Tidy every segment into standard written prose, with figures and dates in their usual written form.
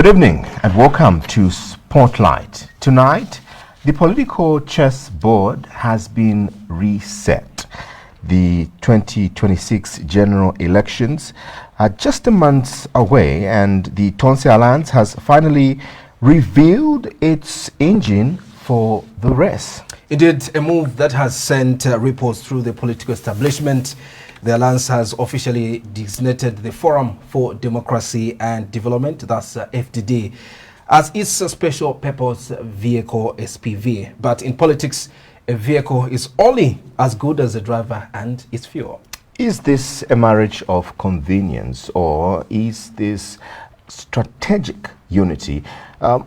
evening and welcome to Spotlight. Tonight, the political chessboard has been reset. The 2026 general elections are just a month away, and the Tonse Alliance has finally revealed its engine for the race. Indeed, a move that has sent ripples through the political establishment. The Alliance has officially designated the Forum for Democracy and Development, that's FDD, as its special purpose vehicle, SPV. But in politics, a vehicle is only as good as the driver and its fuel. Is this a marriage of convenience, or is this strategic unity?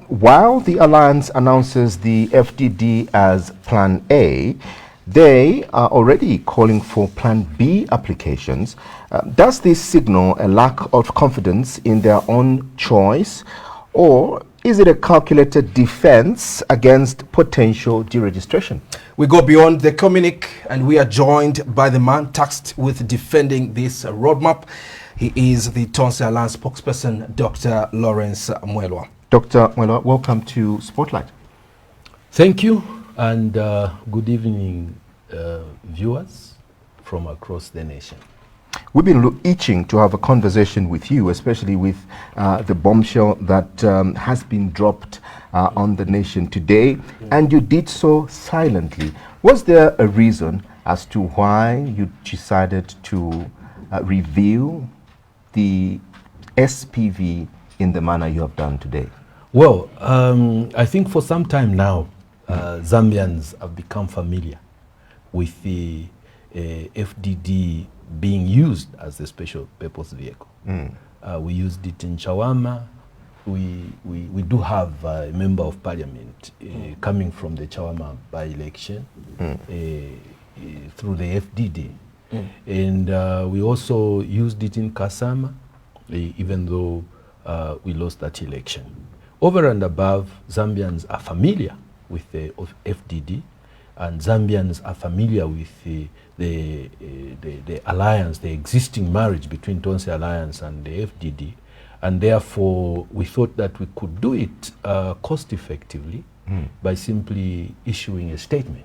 While the Alliance announces the FDD as Plan A, they are already calling for Plan B applications. Does this signal a lack of confidence in their own choice, or is it a calculated defense against potential deregistration? We go beyond the communique, and we are joined by the man tasked with defending this roadmap. He is the Tonse Alliance spokesperson, Dr. Lawrence Mwelwa. Dr. Mwelwa, welcome to Spotlight. Thank you, and good evening, viewers from across the nation. We've been itching to have a conversation with you, especially with the bombshell that has been dropped on the nation today, and you did so silently. Was there a reason as to why you decided to reveal the SPV in the manner you have done today? Well, I think for some time now, Zambians have become familiar with the FDD being used as a special purpose vehicle. We used it in Chawama. We do have a member of parliament coming from the Chawama by-election through the FDD. And we also used it in Kasama, even though we lost that election. Over and above, Zambians are familiar with the FDD, and Zambians are familiar with the alliance, the existing marriage between Tonse Alliance and the FDD, and therefore we thought that we could do it cost effectively by simply issuing a statement.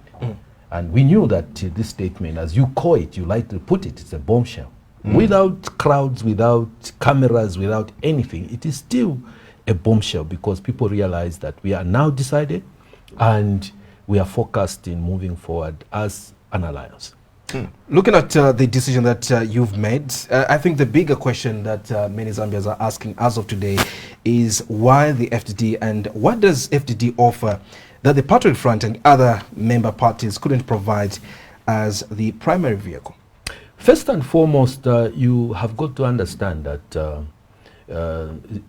And we knew that this statement, as you call it, you like to put it, it's a bombshell. Without crowds, without cameras, without anything, it is still a bombshell, because people realize that we are now decided and we are focused in moving forward as an alliance. Looking at the decision that you've made, I think the bigger question that many Zambians are asking as of today is why the FDD, and what does FDD offer that the Patriot Front and other member parties couldn't provide as the primary vehicle? First and foremost, you have got to understand that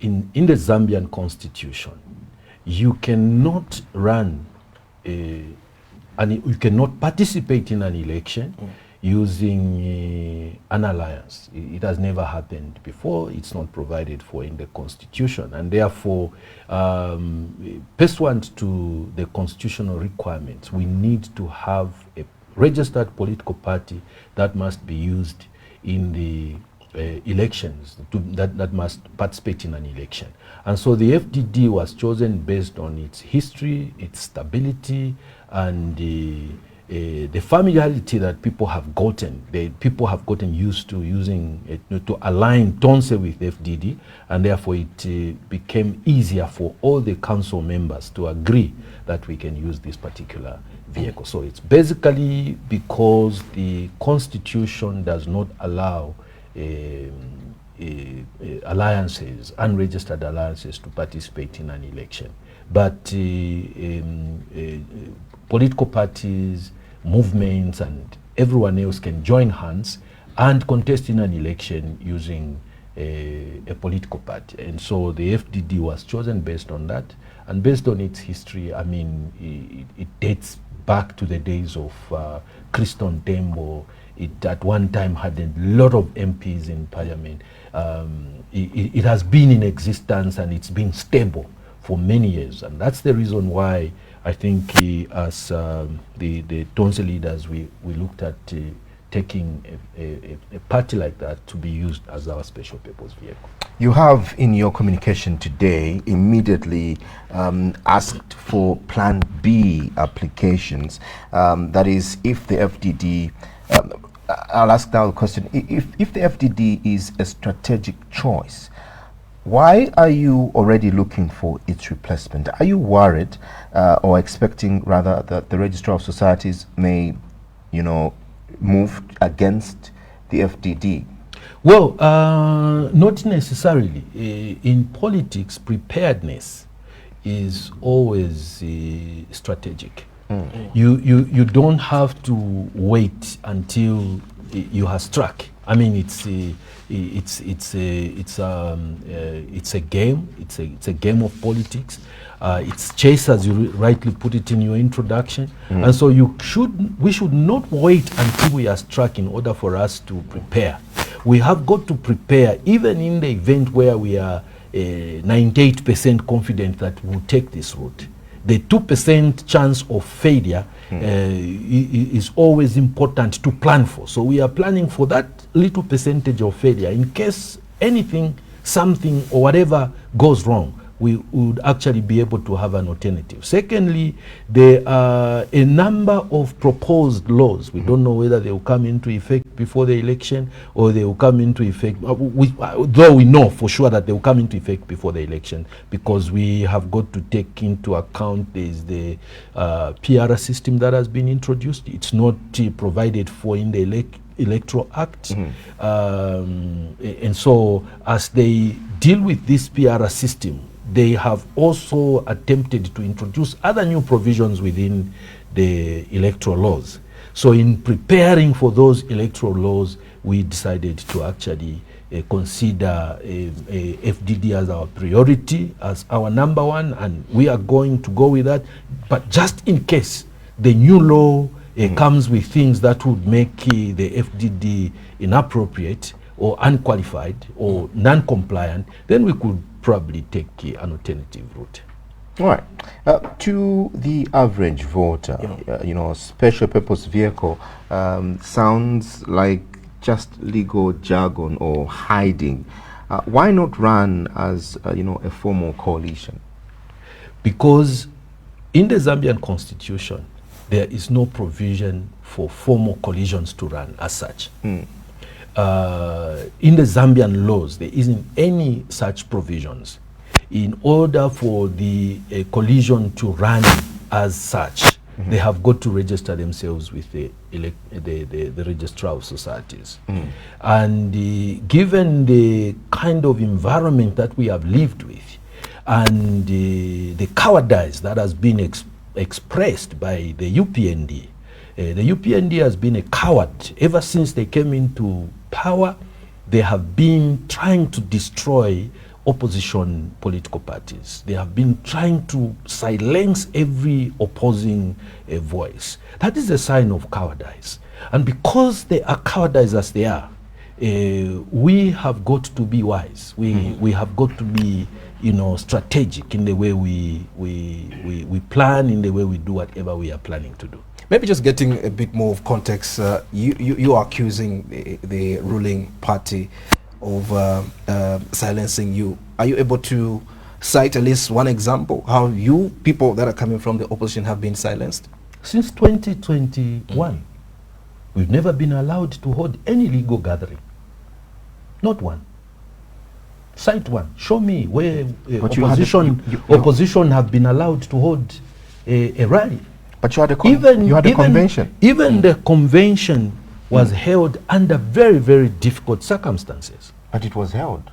in the Zambian constitution, you cannot run and you cannot participate in an election using an alliance. It has never happened before. It's not provided for in the constitution, and therefore, pursuant to the constitutional requirements, we need to have a registered political party that must be used in the elections, that must participate in an election. And so the FDD was chosen based on its history, its stability, and the familiarity that people have gotten. People have gotten used to using it, to align Tonse with FDD, and therefore it became easier for all the council members to agree that we can use this particular vehicle. So it's basically because the constitution does not allow alliances, unregistered alliances, to participate in an election. But political parties, movements, and everyone else can join hands and contest in an election using a political party. And so the FDD was chosen based on that, and based on its history. I mean, it dates back to the days of Christon Tembo. It at one time had a lot of MPs in parliament. It has been in existence, and it's been stable for many years, and that's the reason why I think as the Tonse leaders, we looked at taking a party like that to be used as our special purpose vehicle. You have in your communication today immediately asked for Plan B applications. That is, if the FDD, I'll ask now the question, if the FDD is a strategic choice, why are you already looking for its replacement? Are you worried or expecting rather that the Registrar of Societies may, move against the FDD? Well, not necessarily. In politics, preparedness is always strategic. You don't have to wait until you have struck. I mean, it's a game. It's a game of politics. It's chess, as you rightly put it in your introduction. And so we should not wait until we are struck in order for us to prepare. We have got to prepare even in the event where we are 98% confident that we'll take this route. The 2% chance of failure is always important to plan for. So we are planning for that little percentage of failure. In case anything, something or whatever goes wrong, we would actually be able to have an alternative. Secondly, there are a number of proposed laws. We don't know whether they will come into effect before the election or they will come into effect, though we know for sure that they will come into effect before the election, because we have got to take into account there's the PR system that has been introduced. It's not provided for in the Electoral Act. And so as they deal with this PR system, they have also attempted to introduce other new provisions within the electoral laws. So in preparing for those electoral laws, we decided to actually consider FDD as our priority, as our number one, and we are going to go with that. But just in case the new law comes with things that would make the FDD inappropriate or unqualified or non-compliant, then we could probably take an alternative route. All right. To the average voter, special purpose vehicle sounds like just legal jargon or hiding. Why not run as a formal coalition? Because in the Zambian constitution, there is no provision for formal coalitions to run as such. In the Zambian laws, there isn't any such provisions. In order for the coalition to run as such, they have got to register themselves with the Registrar of Societies. And given the kind of environment that we have lived with and the cowardice that has been expressed by the UPND, the UPND has been a coward ever since they came into power. They have been trying to destroy opposition political parties. They have been trying to silence every opposing voice. That is a sign of cowardice. And because they are cowardice as they are, we have got to be wise. We have got to be strategic in the way we plan, in the way we do whatever we are planning to do. Maybe just getting a bit more of context, you are accusing the ruling party of silencing you. Are you able to cite at least one example how you people that are coming from the opposition have been silenced? Since 2021, we've never been allowed to hold any legal gathering. Not one. Cite one. Show me where opposition have been allowed to hold a rally. But you had a convention. Even the convention was held under very, very difficult circumstances. But it was held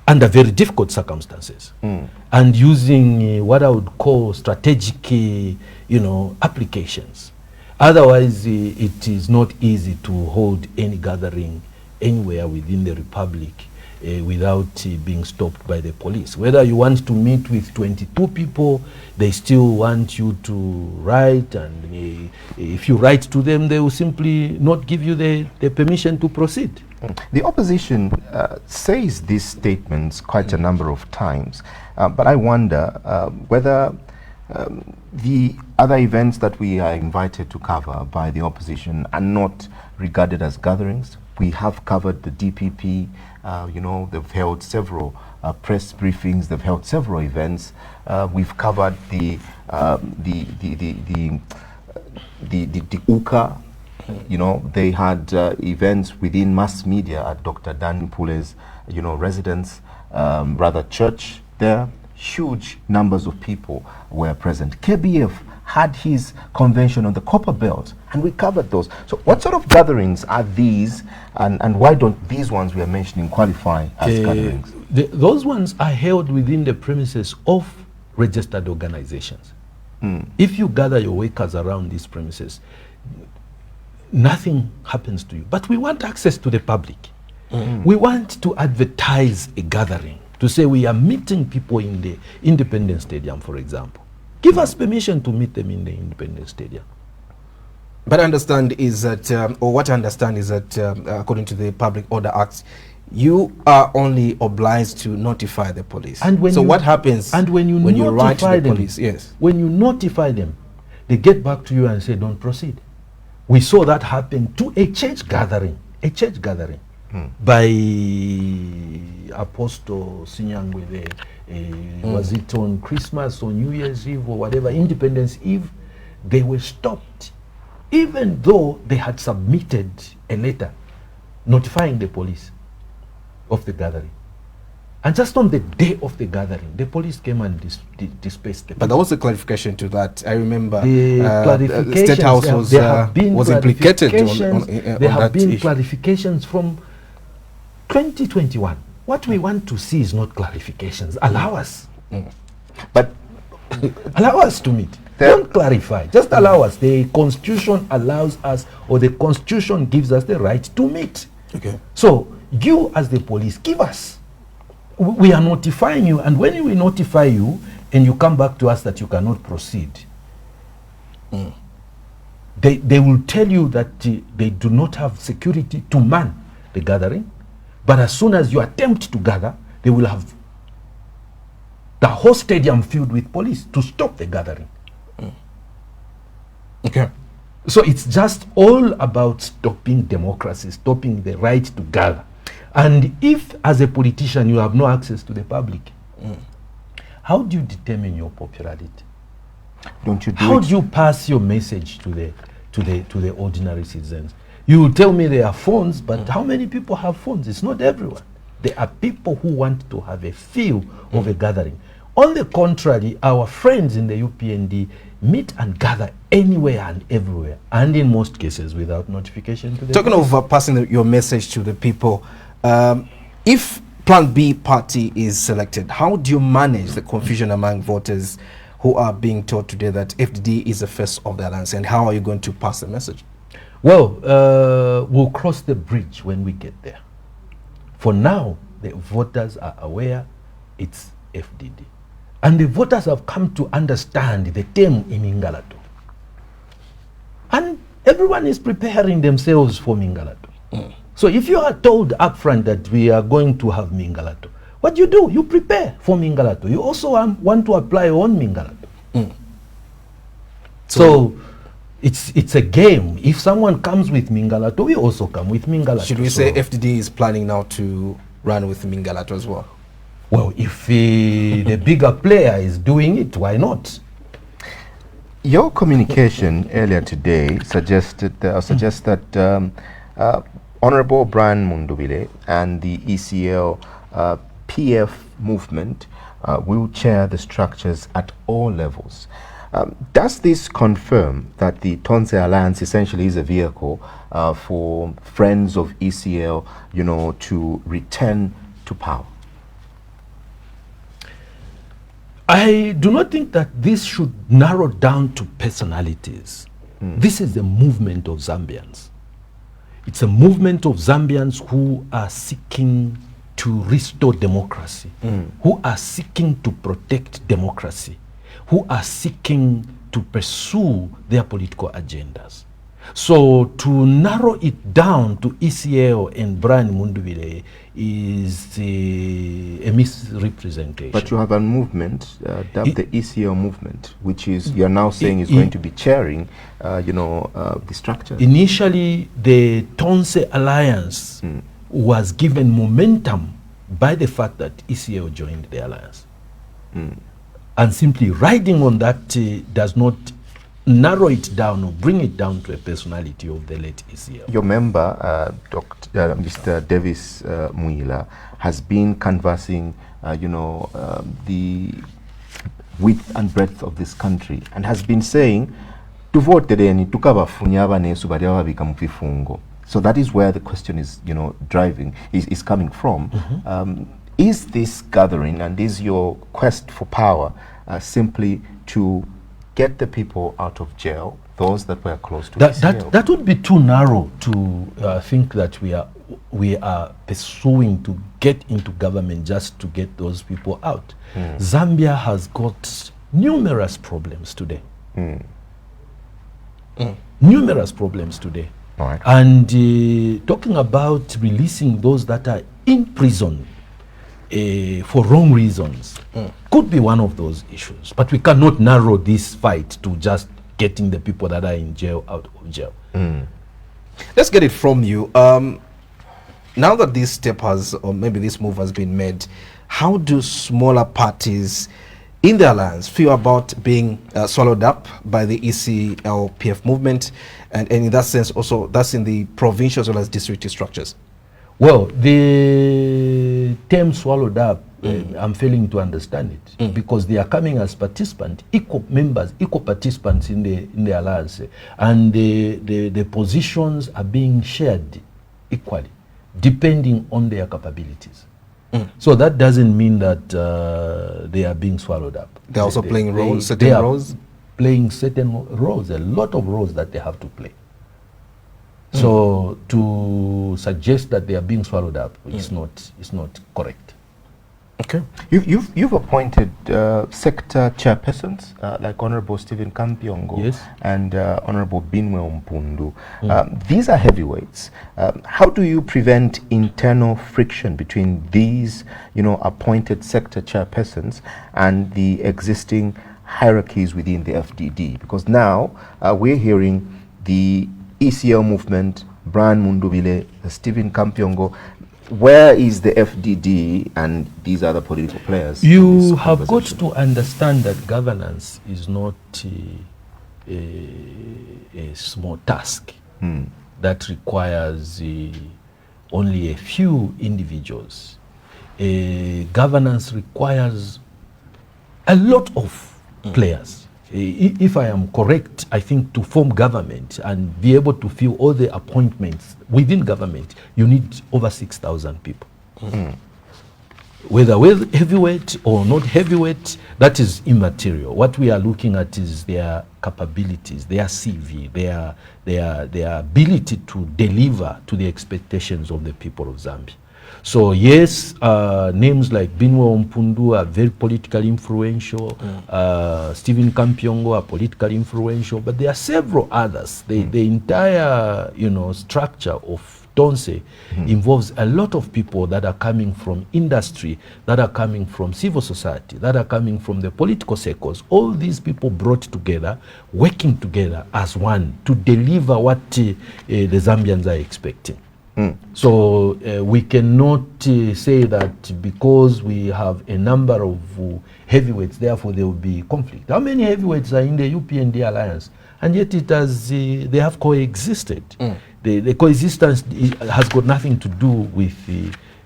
under very difficult circumstances, and using what I would call strategic, applications. Otherwise, it is not easy to hold any gathering anywhere within the Republic without being stopped by the police. Whether you want to meet with 22 people, they still want you to write, and if you write to them, they will simply not give you the permission to proceed. The opposition says these statements quite a number of times, but I wonder whether The other events that we are invited to cover by the opposition are not regarded as gatherings. We have covered the DPP. They've held several press briefings. They've held several events. We've covered the UCA. They had events within mass media at Dr. Dan Pule's, residence, church there. Huge numbers of people were present. KBF had his convention on the Copper Belt, and we covered those. So what sort of gatherings are these, and why don't these ones we are mentioning qualify as gatherings? Those ones are held within the premises of registered organizations. If you gather your workers around these premises, nothing happens to you. But we want access to the public. We want to advertise a gathering, to say we are meeting people in the Independence Stadium, for example. Give us permission to meet them in the Independence Stadium. But I understand is that, what I understand is that, according to the Public Order Act, you are only obliged to notify the police. And what happens when you write to notify the them, police? Yes. When you notify them, they get back to you and say, don't proceed. We saw that happen to a church gathering, by Apostle Sinyangwe, was it on Christmas or New Year's Eve or whatever, Independence Eve. They were stopped, even though they had submitted a letter notifying the police of the gathering. And just on the day of the gathering, the police came and dispersed them. But there was a clarification to that. I remember the State House was implicated on there have that been issue. clarifications from 2021. What we want to see is not clarifications. Allow us. But allow us to meet. Don't clarify. Just allow us. The Constitution allows us, or the Constitution gives us the right to meet. Okay. So you as the police, give us. We are notifying you, and when we notify you and you come back to us that you cannot proceed, they will tell you that they do not have security to man the gathering, but as soon as you attempt to gather, they will have the whole stadium filled with police to stop the gathering. Okay. So it's just all about stopping democracy, stopping the right to gather. And if, as a politician, you have no access to the public, how do you determine your popularity? Don't you do How it? do you pass your message to the ordinary citizens? You will tell me there are phones, but how many people have phones? It's not everyone. There are people who want to have a feel of a gathering. On the contrary, our friends in the UPND meet and gather anywhere and everywhere, and in most cases without notification to the Talking police. of passing your message to the people, if Plan B party is selected, how do you manage the confusion among voters who are being told today that FDD is the face of the alliance, and how are you going to pass the message? Well, we'll cross the bridge when we get there. For now, the voters are aware it's FDD. And the voters have come to understand the term Mingalato. And everyone is preparing themselves for Mingalato. So if you are told upfront that we are going to have Mingalato, what do? You prepare for Mingalato. You also want to apply on Mingalato. So it's a game. If someone comes with Mingalato, we also come with Mingalato. Should we say FDD is planning now to run with Mingalato as well? Well, if the bigger player is doing it, why not? Your communication earlier today suggested that Honorable Brian Mundubile and the ECL PF movement will chair the structures at all levels. Does this confirm that the Tonse Alliance essentially is a vehicle for friends of ECL, to return to power? I do not think that this should narrow down to personalities. This is a movement of Zambians. It's a movement of Zambians who are seeking to restore democracy, who are seeking to protect democracy, who are seeking to pursue their political agendas. So to narrow it down to ECL and Brian Mundubile is a misrepresentation. But you have a movement, dubbed the ECL movement, which is, you're now saying is going to be chairing, the structure. Initially, the Tonse Alliance was given momentum by the fact that ECL joined the alliance. And simply riding on that does not narrow it down or bring it down to a personality of the late ECL. Your member, Mr. Davis Muila, has been canvassing, the width and breadth of this country, and has been saying, so that is where the question is, driving, is coming from. Is this gathering and is your quest for power simply to get the people out of jail, those that were close to that would be too narrow to think that we are pursuing to get into government just to get those people out. Zambia has got numerous problems today. Numerous problems today. Right. And talking about releasing those that are in prison for wrong reasons could be one of those issues. But we cannot narrow this fight to just getting the people that are in jail out of jail. Let's get it from you. Now that this step has, or maybe this move has been made, how do smaller parties in the alliance feel about being swallowed up by the ECLPF movement? And in that sense, also, that's in the provincial as well as district structures. Well, the term swallowed up, I'm failing to understand it because they are coming as participants, equal members, equal participants in the alliance, and the positions are being shared equally, depending on their capabilities. So that doesn't mean that they are being swallowed up. They're also playing roles, certain roles? Playing certain roles, a lot of roles that they have to play. So to suggest that they are being swallowed up is not correct. Okay. You've appointed sector chairpersons like Honorable Stephen Kampiongo, yes, and Honorable Binwe Mpundu. These are heavyweights. How do you prevent internal friction between these, appointed sector chairpersons and the existing hierarchies within the FDD? Because now we're hearing the ECL movement, Brian Mundubile, Stephen Kampiongo. Where is the FDD and these other political players? You have got to understand that governance is not a small task that requires only a few individuals. Governance requires a lot of players. If I am correct, I think to form government and be able to fill all the appointments within government, you need over 6,000 people. Whether heavyweight or not heavyweight, that is immaterial. What we are looking at is their capabilities, their CV, their ability to deliver to the expectations of the people of Zambia. So yes, names like Binwe Mpundu are very politically influential. Stephen Kampiongo are politically influential, but there are several others. The entire structure of Tonse involves a lot of people that are coming from industry, that are coming from civil society, that are coming from the political circles. All these people brought together, working together as one to deliver what the Zambians are expecting. So we cannot say that because we have a number of heavyweights, therefore there will be conflict. How many heavyweights are in the UPND alliance? And yet it has, they have coexisted. The coexistence has got nothing to do with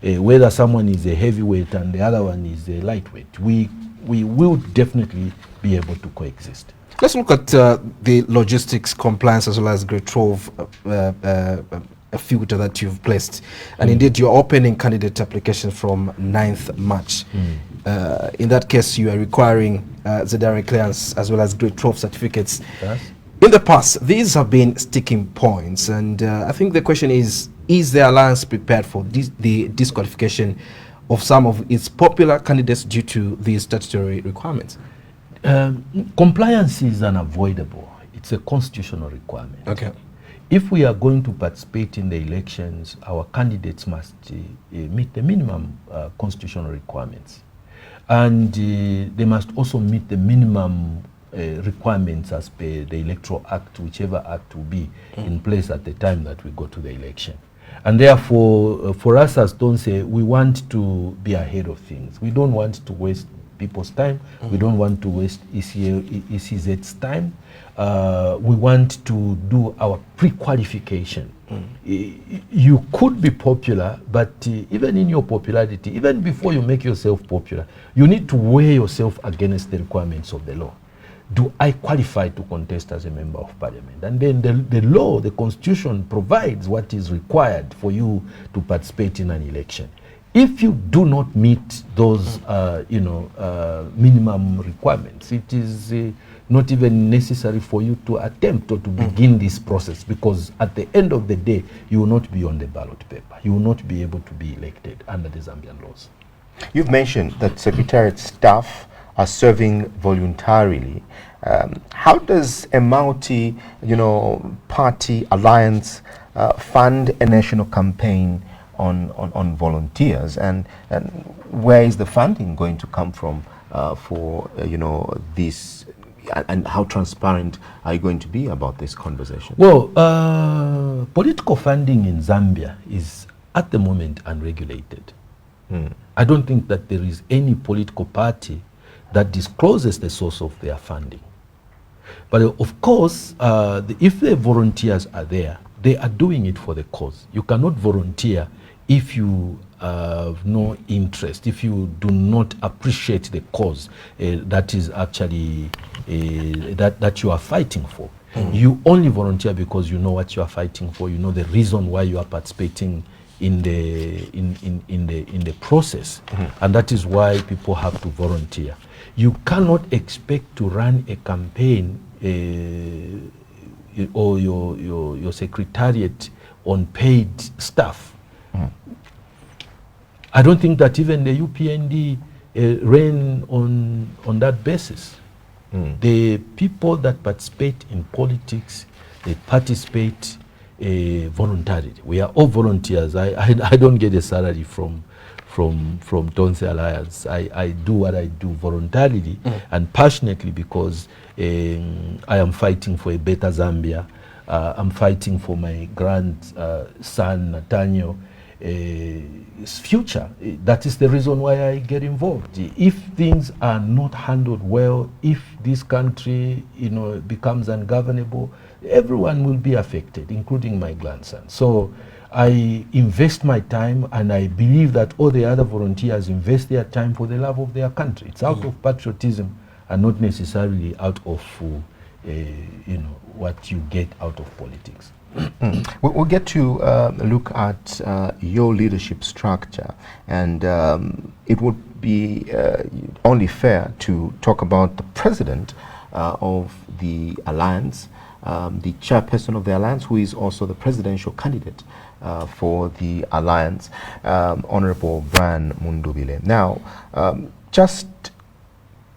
whether someone is a heavyweight and the other one is a lightweight. We will definitely be able to coexist. Let's look at the logistics compliance as well as grade 12 a filter that you've placed. And indeed, you're opening candidate applications from 9th March. In that case, you are requiring ZRA clearance as well as grade 12 certificates. Yes. In the past, these have been sticking points. And I think the question is the alliance prepared for the disqualification of some of its popular candidates due to these statutory requirements? Compliance is unavoidable. It's a constitutional requirement. Okay. if we are going to participate in the elections, our candidates must meet the minimum constitutional requirements. And they must also meet the minimum requirements as per the Electoral Act, whichever act will be in place at the time that we go to the election. And therefore, for us as Tonse, we want to be ahead of things. We don't want to waste people's time. We don't want to waste ECZ's time. We want to do our pre-qualification. You could be popular, but even in your popularity, even before you make yourself popular, you need to weigh yourself against the requirements of the law. Do I qualify to contest as a member of parliament? And then the law, the constitution provides what is required for you to participate in an election. If you do not meet those, minimum requirements, it is not even necessary for you to attempt or to begin this process, because at the end of the day, you will not be on the ballot paper. You will not be able to be elected under the Zambian laws. You've mentioned that Secretariat staff are serving voluntarily. How does a multi-party alliance fund a national campaign on volunteers, and where is the funding going to come from for this, and how transparent are you going to be about this conversation? Well, political funding in Zambia is at the moment unregulated. I don't think that there is any political party that discloses the source of their funding. But of course, if the volunteers are there, they are doing it for the cause. You cannot volunteer if you have no interest, if you do not appreciate the cause that is actually that you are fighting for. You only volunteer because you know what you are fighting for. You know the reason why you are participating in the process, and that is why people have to volunteer. You cannot expect to run a campaign or your secretariat on paid staff. I don't think that even the UPND ran on that basis. The people that participate in politics, they participate voluntarily. We are all volunteers. I don't get a salary from Tonse Alliance. I do what I do voluntarily and passionately, because I am fighting for a better Zambia. I'm fighting for my grandson Nathaniel's future. That is the reason why I get involved. If things are not handled well, if this country becomes ungovernable, everyone will be affected, including my grandson. So I invest my time, and I believe that all the other volunteers invest their time for the love of their country. It's out of patriotism and not necessarily out of what you get out of politics. We'll get to look at your leadership structure, and it would be only fair to talk about the president of the alliance, the chairperson of the alliance, who is also the presidential candidate for the alliance, Honorable Brian Mundubile. Now, just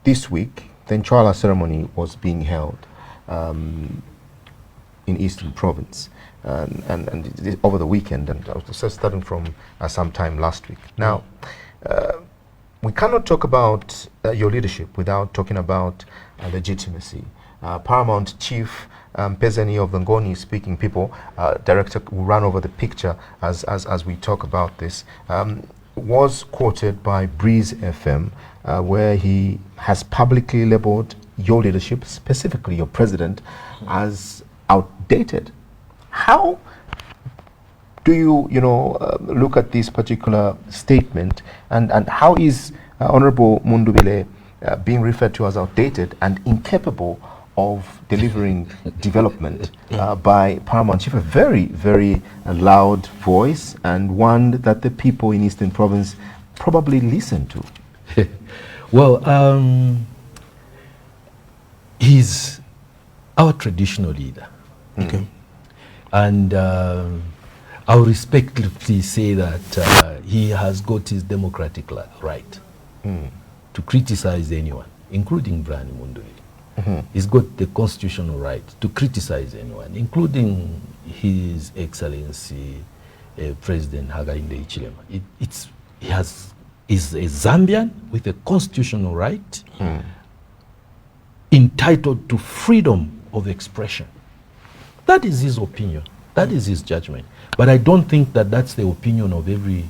this week, the Nchwala ceremony was being held in Eastern Province, and over the weekend, and starting from sometime last week. Now, we cannot talk about your leadership without talking about legitimacy. Paramount Chief Pezeni of the Ngoni Speaking People, director who ran over the picture as we talk about this, was quoted by Breeze FM, where he has publicly labeled your leadership, specifically your president, as outdated. How do you look at this particular statement, and how is Honorable Mundubile being referred to as outdated and incapable of delivering development by Paramount Chief, a very, very loud voice, and one that the people in Eastern Province probably listen to? Well, he's our traditional leader. Okay. And I'll respectfully say that he has got his democratic right to criticize anyone, including Brian Mundubile. He's got the constitutional right to criticize anyone, including His Excellency President Hakainde Hichilema. He's a Zambian with a constitutional right, entitled to freedom of expression. That is his opinion. That is his judgment. But I don't think that that's the opinion of every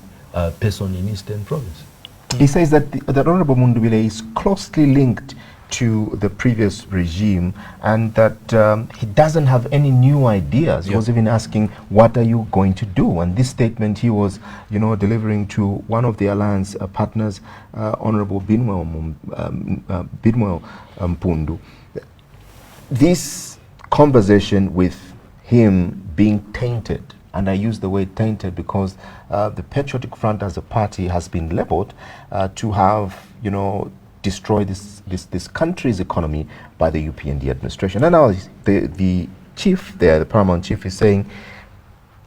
person in Eastern Province. He says that that Honorable Mundubile is closely linked to the previous regime, and that he doesn't have any new ideas. He was even asking, what are you going to do? And this statement he was, delivering to one of the alliance partners, Honorable Binwell Mpundu. This conversation with him being tainted, and I use the word tainted because the Patriotic Front as a party has been labeled to have, destroy this country's economy by the UPND administration. And now the chief there, the paramount chief, is saying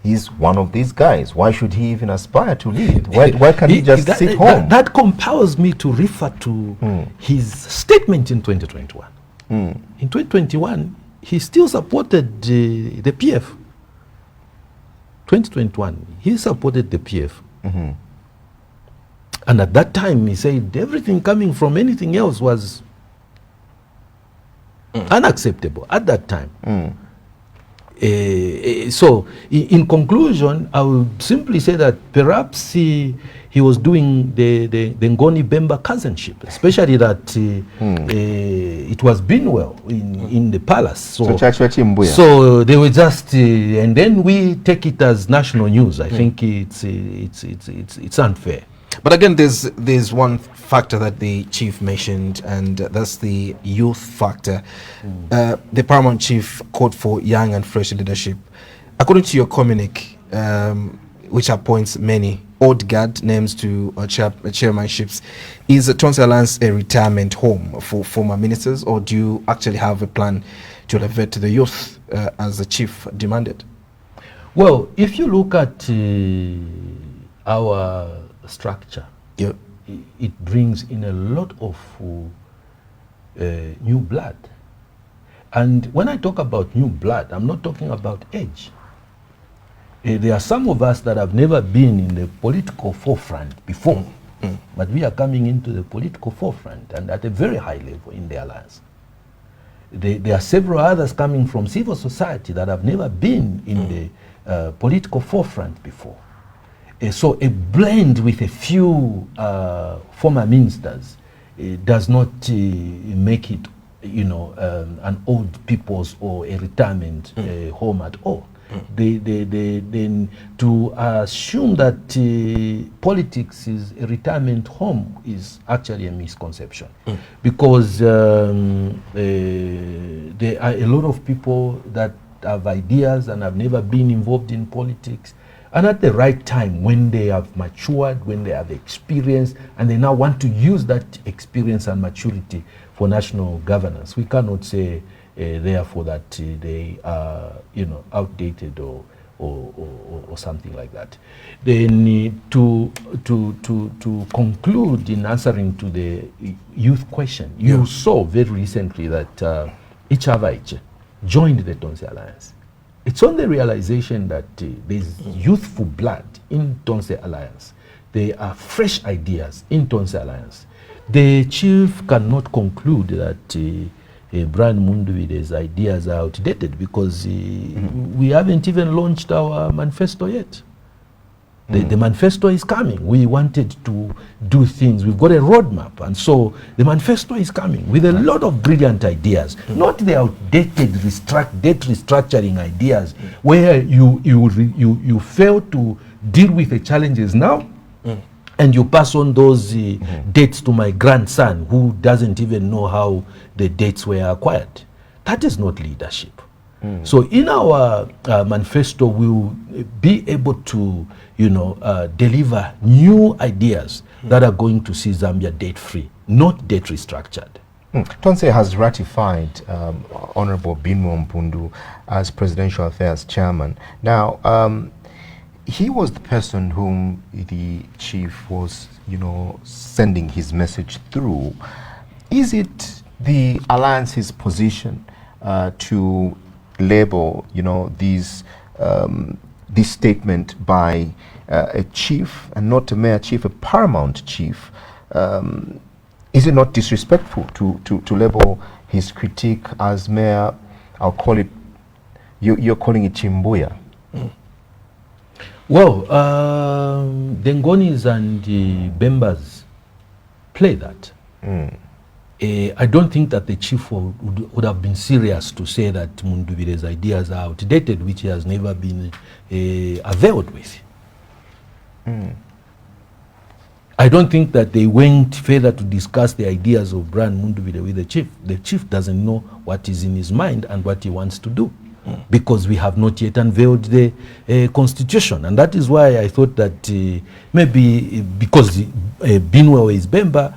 he's one of these guys. Why should he even aspire to lead? Why can't he just sit home? That compels me to refer to his statement in 2021. In 2021, he still supported the PF. 2021, he supported the PF. And at that time, he said everything coming from anything else was unacceptable at that time. So, in conclusion, I will simply say that perhaps he was doing the Ngoni Bemba cousinship, especially that it was Binwell in the palace. So they were just, and then we take it as national news. I think it's unfair. But again, there's one factor that the chief mentioned, and that's the youth factor. The paramount chief called for young and fresh leadership. According to your communique, which appoints many old guard names to chairmanships, is Tonse Alliance a retirement home for former ministers, or do you actually have a plan to elevate the youth as the chief demanded? Well, if you look at our structure, it brings in a lot of new blood. And when I talk about new blood, I'm not talking about age. There are some of us that have never been in the political forefront before, but we are coming into the political forefront, and at a very high level in the alliance. There are several others coming from civil society that have never been in the political forefront before. So a blend with a few former ministers does not make it, an old people's or a retirement home at all. Then to assume that politics is a retirement home is actually a misconception, because there are a lot of people that have ideas and have never been involved in politics. And at the right time, when they have matured, when they have experience, and they now want to use that experience and maturity for national governance, we cannot say, therefore, that they are, outdated or something like that. They need to conclude in answering to the youth question. You saw very recently that Ichavaiche joined the Tonse Alliance. It's on the realization that there's youthful blood in Tonse Alliance. There are fresh ideas in Tonse Alliance. The chief cannot conclude that Brian Munduwide's ideas are outdated because we haven't even launched our manifesto yet. The manifesto is coming. We wanted to do things. We've got a roadmap, and so the manifesto is coming with a lot of brilliant ideas, not the outdated debt restructuring ideas where you fail to deal with the challenges now, and you pass on those debts to my grandson who doesn't even know how the debts were acquired. That is not leadership. So in our manifesto, we will be able to, deliver new ideas that are going to see Zambia debt-free, not debt restructured. Tonse has ratified Honorable Binwell Mpundu as Presidential Affairs Chairman. Now, he was the person whom the chief was, sending his message through. Is it the alliance's position to label, this statement by a chief, and not a mere chief, a paramount chief, is it not disrespectful to label his critique as mere, I'll call it, you're calling it chimbuya? Well, the Ngonis and the Bembas play that. I don't think that the chief would have been serious to say that Mundubire's ideas are outdated, which he has never been availed with. I don't think that they went further to discuss the ideas of Brian Mundubire with the chief. The chief doesn't know what is in his mind and what he wants to do, because we have not yet unveiled the constitution. And that is why I thought that maybe because Binwe is Bemba,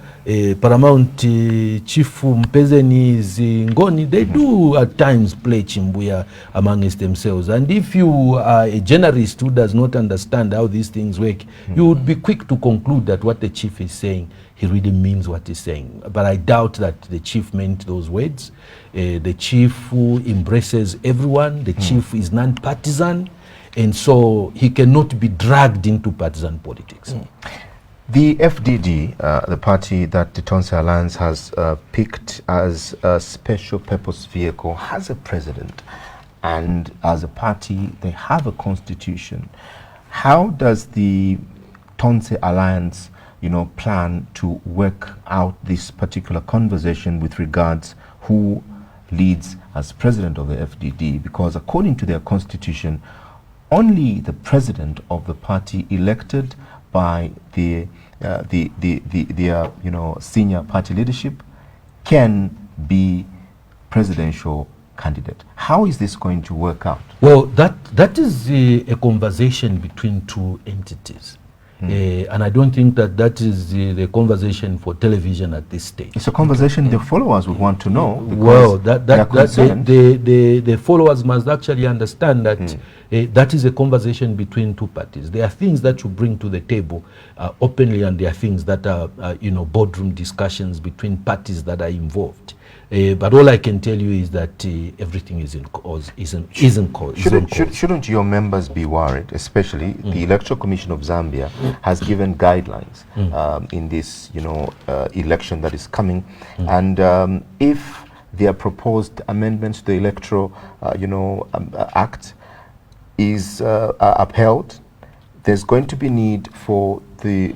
Paramount Chief Mpezeni is Ngoni, they do at times play chimbuya amongst themselves. And if you are a journalist who does not understand how these things work, you would be quick to conclude that what the chief is saying, he really means what he's saying. But I doubt that the chief meant those words. The chief who embraces everyone, the chief is non-partisan, and so he cannot be dragged into partisan politics. The FDD, the party that the Tonse Alliance has picked as a special purpose vehicle, has a president, and as a party, they have a constitution. How does the Tonse Alliance, plan to work out this particular conversation with regards who leads as president of the FDD? Because according to their constitution, only the president of the party elected by their senior party leadership can be presidential candidate. How is this going to work out? Well, that is a conversation between two entities. And I don't think that is the conversation for television at this stage. It's a conversation the followers would want to know. Well, the followers must actually understand that that is a conversation between two parties. There are things that you bring to the table openly, and there are things that are boardroom discussions between parties that are involved. But all I can tell you is that everything is in cause. Shouldn't your members be worried? Especially the Electoral Commission of Zambia has given guidelines in this, election that is coming, and if their proposed amendments to the Electoral, Act is upheld, there's going to be need for the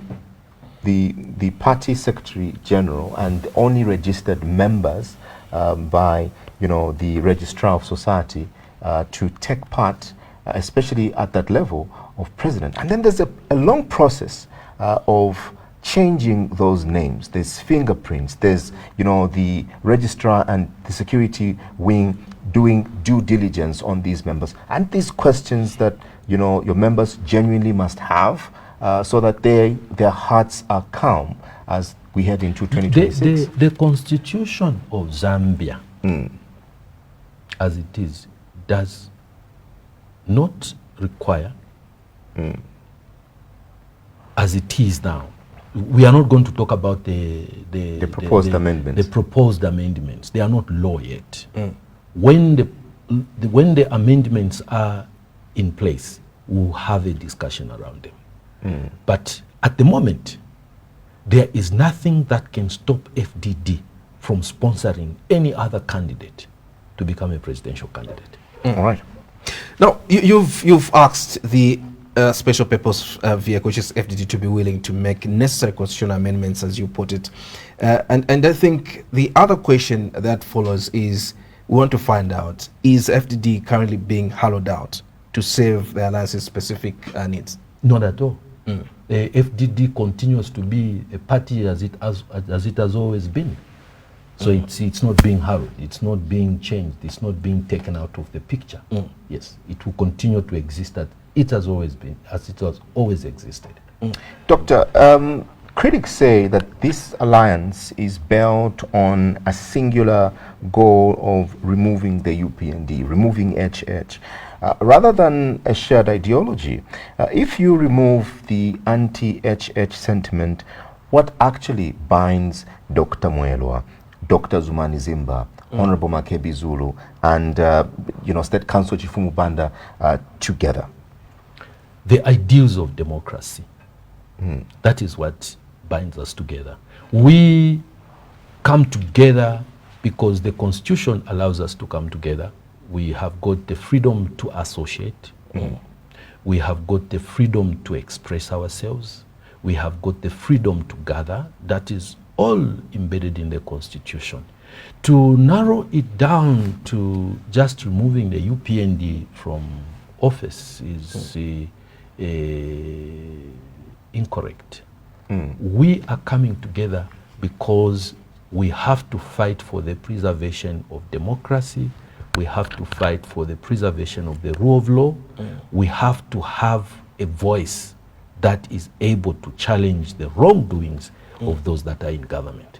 party secretary general and only registered members by the registrar of society to take part, especially at that level of president. And then there's a long process of changing those names. There's fingerprints, there's the registrar and the security wing doing due diligence on these members, and these questions that your members genuinely must have, so that their hearts are calm as we head into 2026. The constitution of Zambia, as it is, does not require, as it is now. We are not going to talk about the proposed amendments. The proposed amendments. They are not law yet. When the amendments are in place, we'll have a discussion around them. But at the moment, there is nothing that can stop FDD from sponsoring any other candidate to become a presidential candidate. All right. Now, you've asked the special purpose vehicle, which is FDD, to be willing to make necessary constitutional amendments, as you put it. And I think the other question that follows is, we want to find out, is FDD currently being hollowed out to save the alliance's specific needs? Not at all. FDD continues to be a party as it has always been. So it's not being hurried, it's not being changed, it's not being taken out of the picture. Yes, it will continue to exist as it has always been, as it has always existed. Doctor, critics say that this alliance is built on a singular goal of removing the UPND, removing HH. Rather than a shared ideology, if you remove the anti-HH sentiment, what actually binds Dr. Mwelwa Dr. Zumani Zimba, Honorable Makebi Zulu, and State Council Chifumu Banda together? The ideals of democracy. That is what binds us together. We come together because the Constitution allows us to come together. We have got the freedom to associate. We have got the freedom to express ourselves. We have got the freedom to gather. That is all embedded in the Constitution. To narrow it down to just removing the UPND from office is incorrect. We are coming together because we have to fight for the preservation of democracy. We have to fight for the preservation of the rule of law. We have to have a voice that is able to challenge the wrongdoings of those that are in government.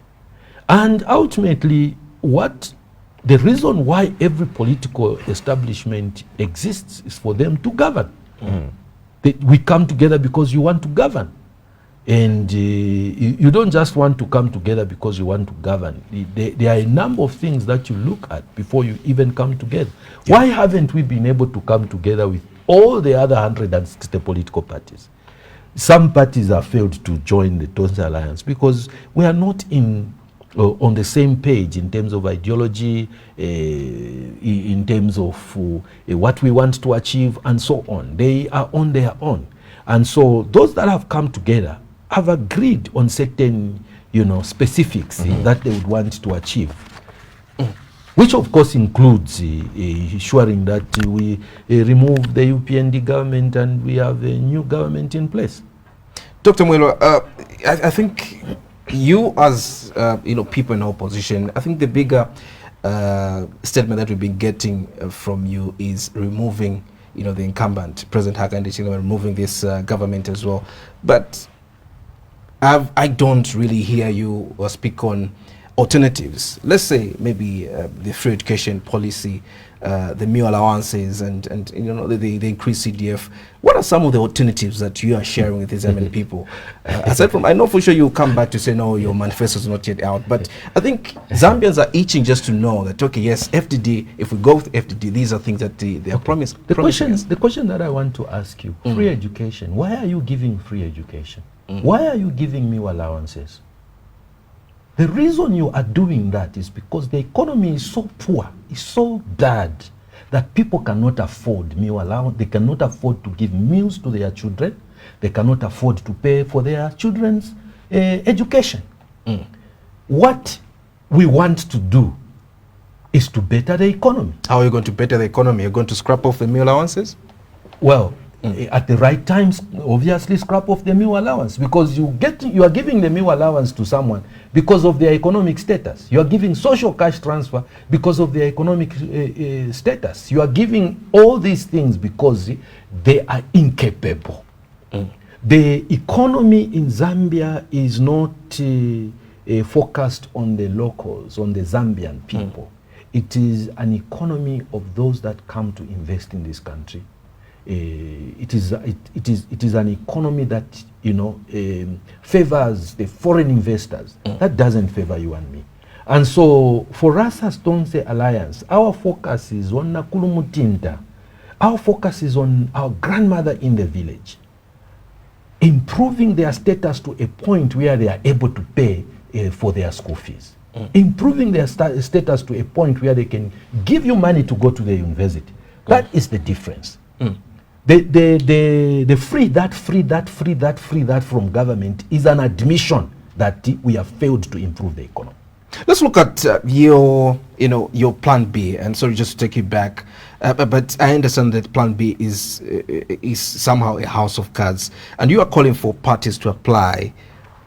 And ultimately, the reason why every political establishment exists is for them to govern. We come together because you want to govern. And you don't just want to come together because you want to govern. There are a number of things that you look at before you even come together. Why haven't we been able to come together with all the other 160 political parties? Some parties have failed to join the Tonse Alliance because we are not on the same page in terms of ideology, in terms of what we want to achieve, and so on. They are on their own. And so those that have come together have agreed on certain, specifics that they would want to achieve, which of course includes ensuring that we remove the UPND government and we have a new government in place. Dr. Mwelo, I think you as people in opposition, I think the bigger statement that we've been getting from you is removing the incumbent, President Hakainde Hichilema, removing this government as well. But I don't really hear you speak on alternatives. Let's say maybe the free education policy, the meal allowances, and the increased CDF. What are some of the alternatives that you are sharing with these MN people? Aside from, I know for sure you'll come back to say, no, your manifesto is not yet out. But I think Zambians are itching just to know that, okay, yes, FDD, if we go with FDD, these are things that they are promised. The question that I want to ask you, free education, why are you giving free education? Why are you giving meal allowances? The reason you are doing that is because the economy is so poor, it's so bad, that people cannot afford meal allowance. They cannot afford to give meals to their children. They cannot afford to pay for their children's education. What we want to do is to better the economy. How are you going to better the economy? You're going to scrap off the meal allowances? Well, at the right times, obviously scrap off the meal allowance, because you are giving the meal allowance to someone because of their economic status. You are giving social cash transfer because of their economic status. You are giving all these things because they are incapable. The economy in Zambia is not focused on the locals, on the Zambian people. It is an economy of those that come to invest in this country. It is an economy that favors the foreign investors. That doesn't favor you and me. And so for us as Tonse Alliance, our focus is on Nakulu Mutinda. Our focus is on our grandmother in the village, improving their status to a point where they are able to pay for their school fees. Improving their status to a point where they can give you money to go to the university. That is the difference. The free that from government is an admission that we have failed to improve the economy. Let's look at your plan B. And sorry, just to take you back, but I understand that plan B is somehow a house of cards, and you are calling for parties to apply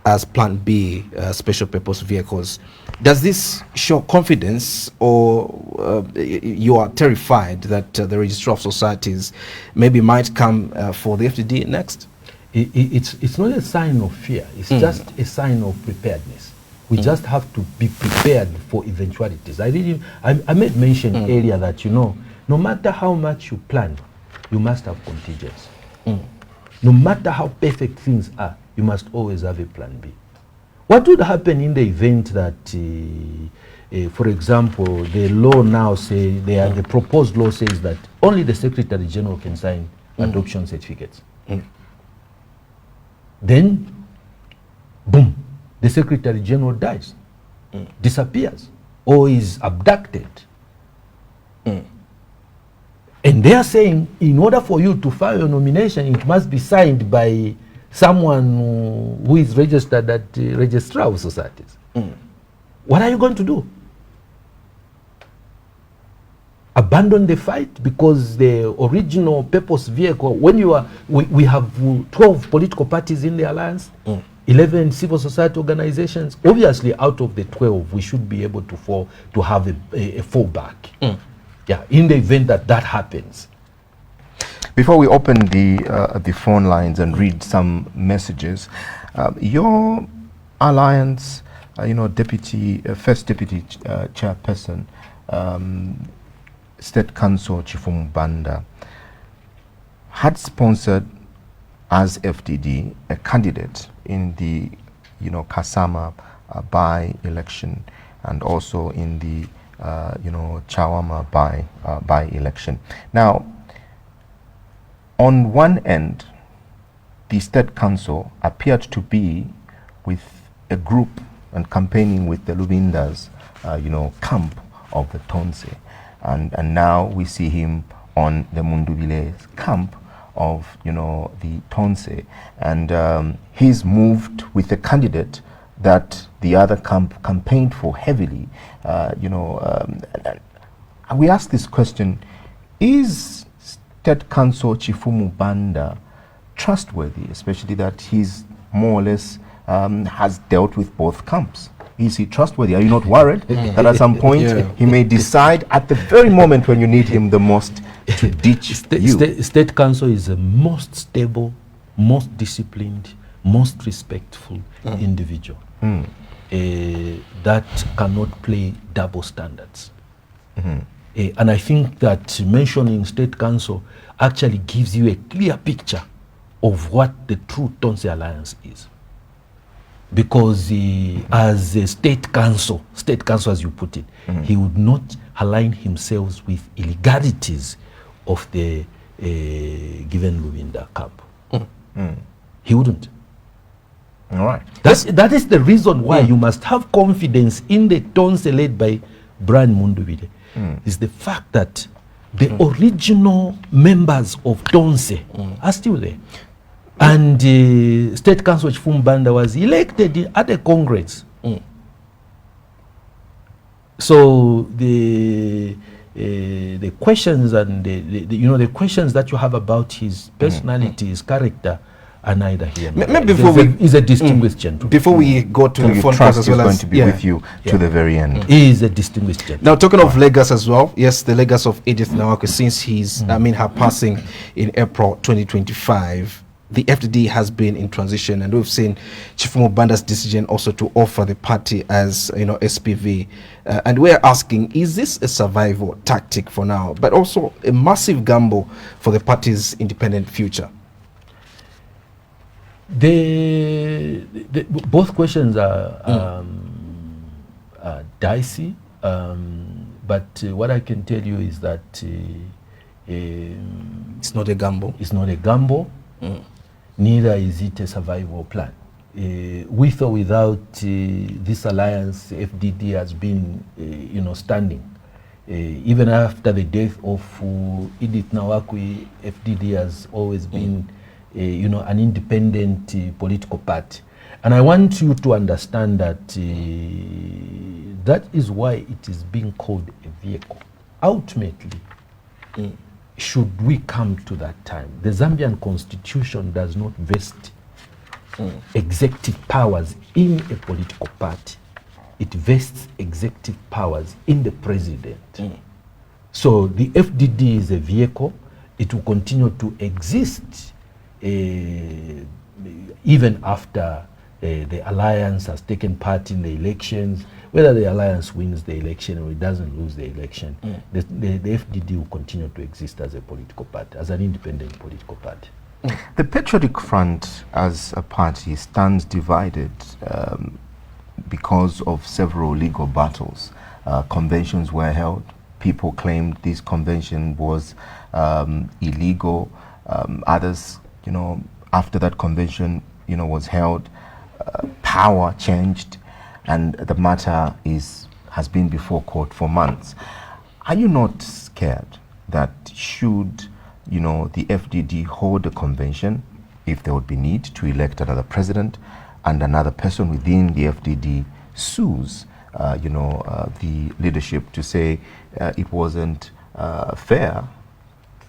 as plan B special purpose vehicles. Does this show confidence, or you are terrified that the Registrar of Societies maybe might come for the FDD next? It's not a sign of fear. It's just a sign of preparedness. We just have to be prepared for eventualities. I made mention earlier that, no matter how much you plan, you must have contingency. No matter how perfect things are, you must always have a plan B. What would happen in the event that For example, the law now the proposed law says that only the Secretary General can sign adoption certificates. Then, boom, the Secretary General dies, disappears, or is abducted. And they are saying, in order for you to file a nomination, it must be signed by someone who is registered at the Registrar of Societies. What are you going to do? Abandon the fight because the original purpose vehicle, when you are, we have 12 political parties in the alliance, 11 civil society organizations. Obviously, out of the 12, we should be able to have a fallback. Yeah, in the event that that happens. Before we open the phone lines and read some messages, your alliance, first deputy chairperson, State Council Chifumu Banda, had sponsored as FDD a candidate in the Kasama by-election and also in the Chawama by-election. Now, on one end, the State Council appeared to be with a group and campaigning with the Lubindas, camp of the Tonse. And now we see him on the Mundubile camp of, the Tonse. And he's moved with a candidate that the other camp campaigned for heavily. We ask this question, is State Council Chifumu Banda trustworthy, especially that he's more or less has dealt with both camps? Is he trustworthy? Are you not worried that at some point he may decide at the very moment when you need him the most to ditch you? State Council is the most stable, most disciplined, most respectful individual that cannot play double standards. And I think that mentioning State Council actually gives you a clear picture of what the true Tonse Alliance is. Because as a State Council as you put it, he would not align himself with illegalities of the given Lubinda camp. He wouldn't. All right. That is the reason why you must have confidence in the Tonse led by Brian Mundubile. Is the fact that the original members of Tonse are still there. And State Council Chifumu Banda was elected at the Congress. So the questions and the questions that you have about his personality, his character, are neither here nor there. He's a distinguished gentleman. Before we go to the phone calls as well, going to be with you to the very end. He is a distinguished gentleman. Now, talking of legacy as well, yes, the legacy of Edith Nawako since her passing in April 2025. The FDD has been in transition, and we've seen Chifumu Banda's decision also to offer the party as SPV. And we're asking, is this a survival tactic for now, but also a massive gamble for the party's independent future? Both questions are dicey, but what I can tell you is that it's not a gamble. It's not a gamble. Neither is it a survival plan. With or without this alliance, FDD has been, standing. Even after the death of Edith Nawako, FDD has always been, an independent political party. And I want you to understand that that is why it is being called a vehicle. Ultimately, should we come to that time, the Zambian constitution does not vest executive powers in a political party. It vests executive powers in the president. So the FDD is a vehicle. It will continue to exist even after the alliance has taken part in the elections. Whether the alliance wins the election or it doesn't lose the election, the FDD will continue to exist as a political party, as an independent political party. The Patriotic Front as a party stands divided because of several legal battles conventions were held. People claimed this convention was illegal. Others, after that convention, was held, power changed, and the matter has been before court for months. Are you not scared that should, the FDD hold a convention, if there would be need to elect another president, and another person within the FDD sues, the leadership to say it wasn't fair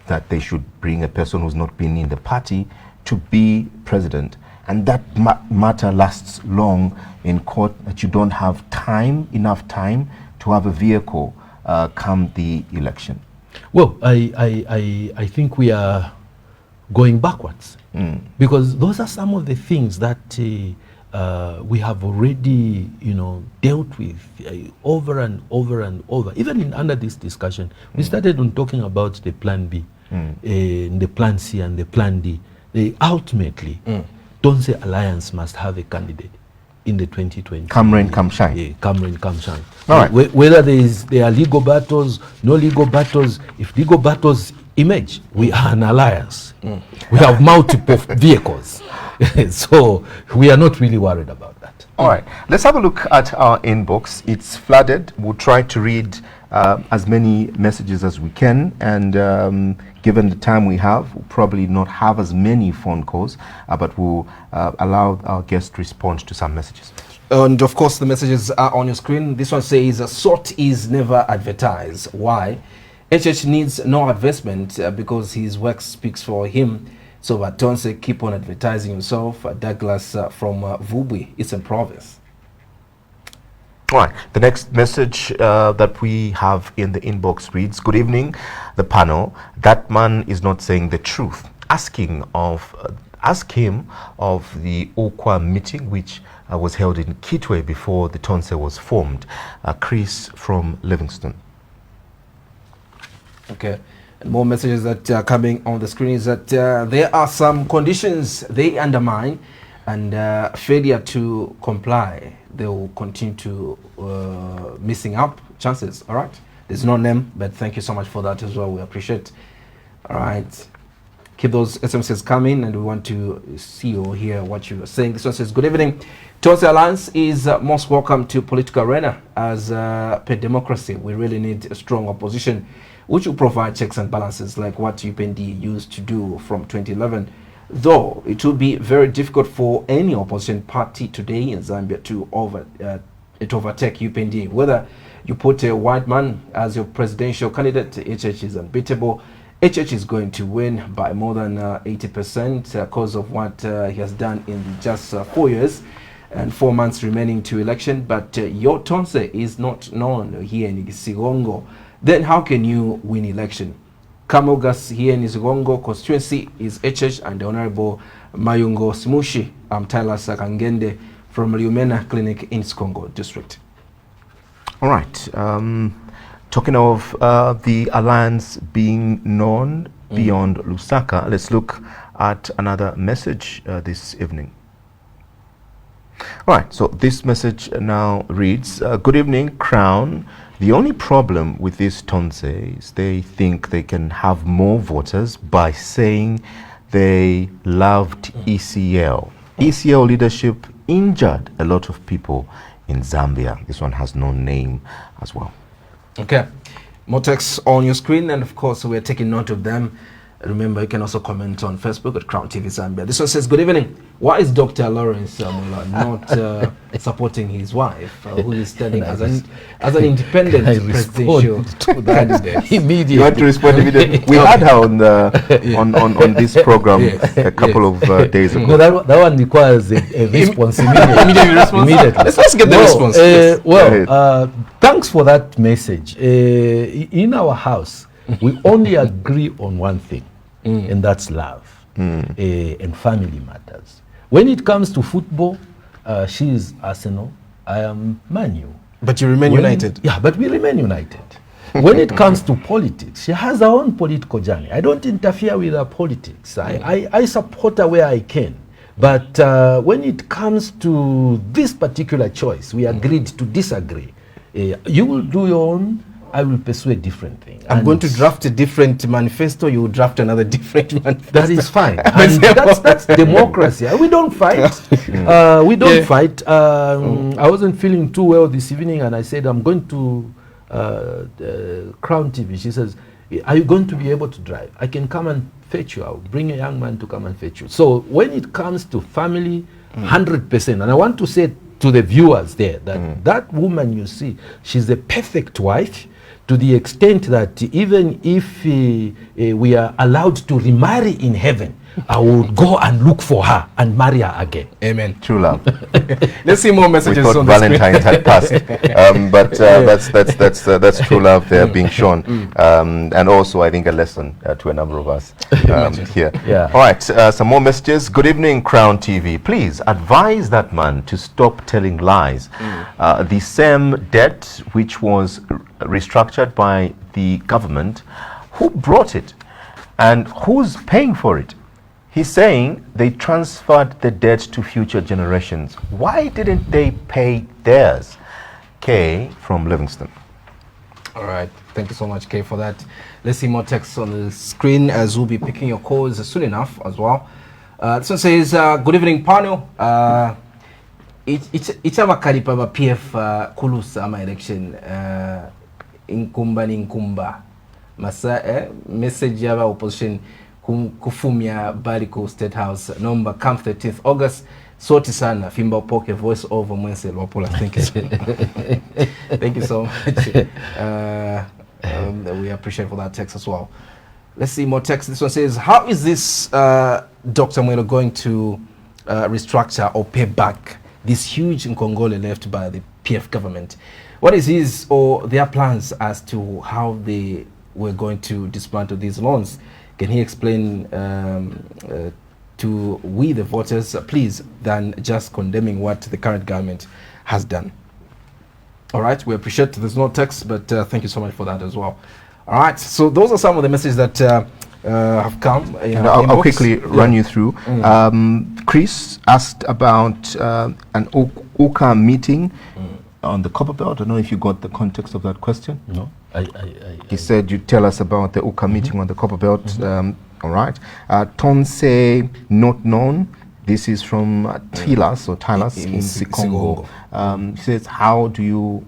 that they should bring a person who's not been in the party to be president, and that matter lasts long in court, that you don't have enough time to have a vehicle come the election? Well, I think we are going backwards, because those are some of the things that we have already, dealt with over and over and over. Even under this discussion, we started on talking about the Plan B, the Plan C, and the Plan D. Ultimately, Tonse Alliance must have a candidate in the 2020. Come rain, come shine. Yeah, come rain, come shine. All right. Whether there are legal battles, no legal battles, if legal battles emerge, we are an alliance. We have multiple vehicles. So we are not really worried about that. All right. Let's have a look at our inbox. It's flooded. We'll try to read as many messages as we can, and given the time we have, we'll probably not have as many phone calls, but we'll allow our guests to respond to some messages. And of course, the messages are on your screen. This one says, "Sort is never advertised. Why? HH needs no advertisement because his work speaks for him. So, but Tonse, keep on advertising himself." Douglas from Vubwi, it's in province. All right. The next message that we have in the inbox reads, "Good evening, the panel. That man is not saying the truth. Ask him of the Okwa meeting, which was held in Kitwe before the Tonse was formed." Chris from Livingston. Okay. And more messages that are coming on the screen is that there are some conditions they undermine, and failure to comply, they will continue to missing up chances. All right. There's no name, but thank you so much for that as well. We appreciate. All right. Keep those SMSs coming, and we want to see or hear what you are saying. This one says, "Good evening. Tonse Alliance is most welcome to political arena. As per democracy, we really need a strong opposition, which will provide checks and balances like what UPND used to do from 2011. Though it will be very difficult for any opposition party today in Zambia to overtake UPND. Whether you put a white man as your presidential candidate, HH is unbeatable. HH is going to win by more than 80% because of what he has done in just 4 years and 4 months remaining to election. But your Tonse is not known here in Isigongo. Then how can you win election? Kamogas here in Isigongo constituency is HH and the Honorable Mayungo Smushi. I'm Tyler Sakangende from Liumena Clinic in Isigongo District. All right. Talking of the alliance being known beyond Lusaka, let's look at another message this evening. All right, so this message now reads, "Good evening, Crown. The only problem with this Tonse is they think they can have more voters by saying they loved ECL. ECL leadership injured a lot of people in Zambia." This one has no name as well. Okay, more text on your screen, and of course we're taking note of them. Remember, you can also comment on Facebook at Crown TV Zambia. This one says, "Good evening. Why is Dr. Lawrence Mula not supporting his wife, who is standing as an independent presidential candidate?" Immediately. You want to respond immediately? We had her on on this program a couple of days ago. No, that one requires a response immediately. Immediately. Let's get the response. Thanks for that message. In our house, we only agree on one thing, and that's love and family matters. When it comes to football, she is Arsenal, I am Man U. But you remain united. Yeah, but we remain united. When it comes to politics, she has her own political journey. I don't interfere with her politics. I support her where I can. But when it comes to this particular choice, we agreed to disagree. You will do your own, I will pursue a different thing. I'm going to draft a different manifesto, you will draft another different manifesto. That is fine. And that's democracy. We don't fight. We don't fight. I wasn't feeling too well this evening, and I said, I'm going to Crown TV. She says, are you going to be able to drive? I can come and fetch you. I'll bring a young man to come and fetch you. So when it comes to family, 100%. And I want to say to the viewers there that that woman you see, she's the perfect wife, to the extent that even if we are allowed to remarry in heaven, I will go and look for her and marry her again. Amen. True love. Let's see more messages. We thought on Valentine's had passed, but that's true love there being shown, and also I think a lesson to a number of us here. Yeah. All right, some more messages. Good evening, Crown TV. Please advise that man to stop telling lies. The same debt which was restructured by the government, who brought it, and who's paying for it? He's saying they transferred the debt to future generations. Why didn't they pay theirs? Kay from Livingston. All right. Thank you so much, Kay, for that. Let's see more text on the screen as we'll be picking your calls soon enough as well. This one says, good evening, panel. It's a makaripa PF kulusa ama election inkumba ni nkumba. Message yaba opposition kufumia Bariko State House number come 13th August. Soti sana fimba upoke voice over Mwense Lwapola. Thank you. Thank you so much. We appreciate for that text as well. Let's see more text. This one says, how is this Dr. Mwelo going to restructure or pay back this huge Nkongole left by the PF government? What is his or their plans as to how they were going to dismantle these loans? Can he explain to we the voters, please, than just condemning what the current government has done? All right, we appreciate there's no text, but thank you so much for that as well. All right, so those are some of the messages that have come. I'll quickly run you through. Chris asked about an OCA meeting on the Copper Belt. I don't know if you got the context of that question. No. He said you'd tell us about the UCA meeting on the Copper Belt. All right. Tonse not known. This is from Tilas or Tilas in Sikongo. He says, how do you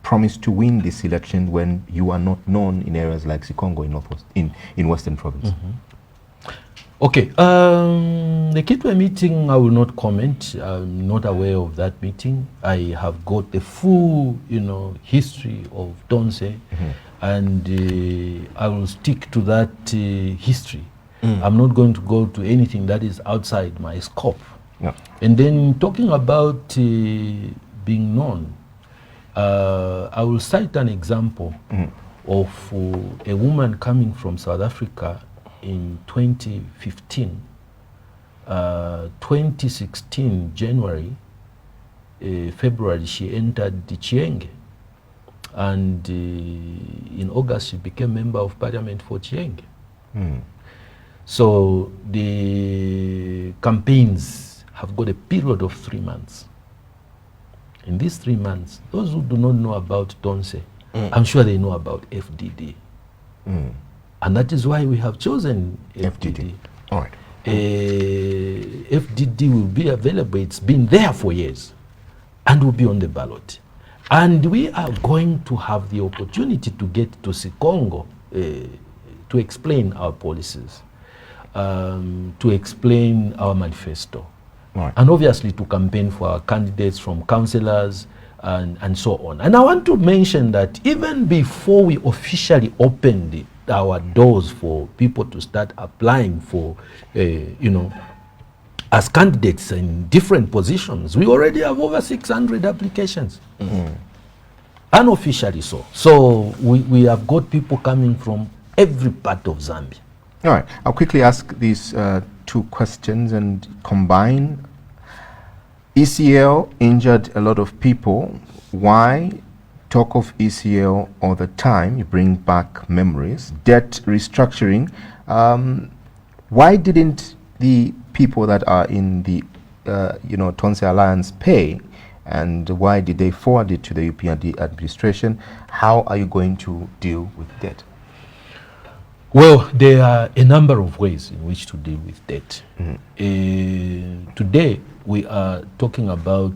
promise to win this election when you are not known in areas like Sikongo in Western Province? Okay, the Kitwe meeting, I will not comment. I'm not aware of that meeting. I have got the full, history of Tonse, and I will stick to that history. I'm not going to go to anything that is outside my scope. Yeah. And then talking about being known, I will cite an example of a woman coming from South Africa in 2015, 2016, January, February, she entered the Chienge. And in August, she became member of parliament for Chienge. So the campaigns have got a period of 3 months. In these 3 months, those who do not know about Tonse, I'm sure they know about FDD. And that is why we have chosen FDD. All right. FDD will be available. It's been there for years and will be on the ballot. And we are going to have the opportunity to get to Sikongo to explain our policies, to explain our manifesto, Right. and obviously to campaign for our candidates from councillors and so on. And I want to mention that even before we officially opened our doors for people to start applying for, as candidates in different positions, we already have over 600 applications. Unofficially so. So we have got people coming from every part of Zambia. All right. I'll quickly ask these two questions and combine. ECL injured a lot of people. Why talk of ECL all the time? You bring back memories. Debt restructuring. Why didn't the people that are in the Tonse Alliance pay? and why did they forward it to the UPND administration? How are you going to deal with debt? Well, there are a number of ways in which to deal with debt. Today, we are talking about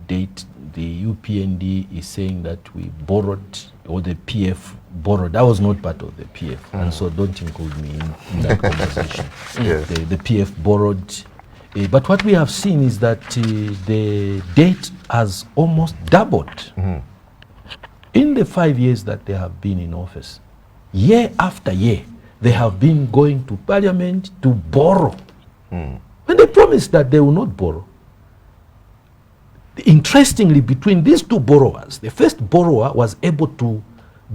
debt. The UPND is saying that we borrowed, or the PF borrowed. I was not part of the PF, and so don't include me in that conversation. Yes. The PF borrowed. But what we have seen is that the debt has almost doubled in the 5 years that they have been in office. Year after year, they have been going to parliament to borrow. And they promised that they will not borrow. Interestingly, between these two borrowers, the first borrower was able to